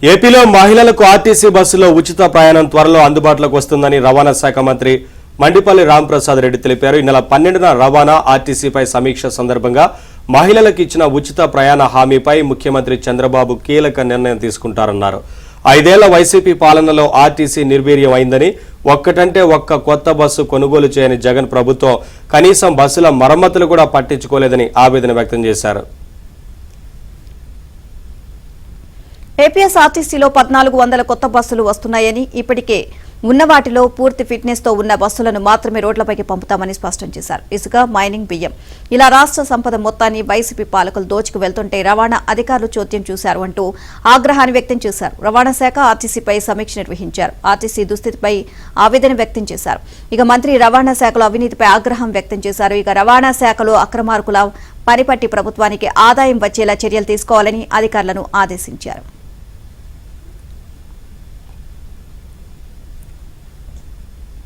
ఏపీలో మహిళలకు ఆర్టీసీ బస్సులో ఉచిత ప్రయాణం త్వరలో అందుబాటులోకి వస్తుందని రవాణా శాఖ మంత్రి మండిపల్లి రాంప్రసాద్ రెడ్డి తెలిపారు. ఈ నెల 12న రవాణా ఆర్టీసీపై సమీక్ష సందర్భంగా మహిళలకు ఇచ్చిన ఉచిత ప్రయాణ హామీపై ముఖ్యమంత్రి చంద్రబాబు కీలక నిర్ణయం తీసుకుంటారన్నారు. 5 ఏళ్ల వైసీపీ పాలనలో ఆర్టీసీ నిర్వీర్యం అయిందని, ఒక్కటంటే ఒక్క కొత్త బస్సు కొనుగోలు చేయని జగన్ ప్రభుత్వం కనీసం బస్సుల మరమ్మతులు కూడా పట్టించుకోలేదని ఆవేదన వ్యక్తం చేశారు. ఏపీఎస్ఆర్టీసీలో 1400 కొత్త బస్సులు వస్తున్నాయని, ఇప్పటికే ఉన్న వాటిలో పూర్తి ఫిట్నెస్ తో ఉన్న బస్సులను మాత్రమే రోడ్లపైకి పంపుతామని స్పష్టం చేశారు. ఇసుక, మైనింగ్, బియ్యం ఇలా రాష్ట్ర సంపద మొత్తాన్ని వైసీపీ పాలకులు దోచుకు వెళ్తుంటే రవాణా అధికారులు చోద్యం చూశారు అంటూ ఆగ్రహాన్ని వ్యక్తం చేశారు. రవాణా శాఖ ఆర్టీసీపై సమీక్ష నిర్వహించారు. ఆర్టీసీ దుస్థితిపై ఆవేదన వ్యక్తం చేశారు. ఇక మంత్రి రవాణా శాఖలో అవినీతిపై ఆగ్రహం వ్యక్తం చేశారు. ఇక రవాణా శాఖలో అక్రమార్కుల పనిపట్టి ప్రభుత్వానికి ఆదాయం వచ్చేలా చర్యలు తీసుకోవాలని అధికారులను ఆదేశించారు.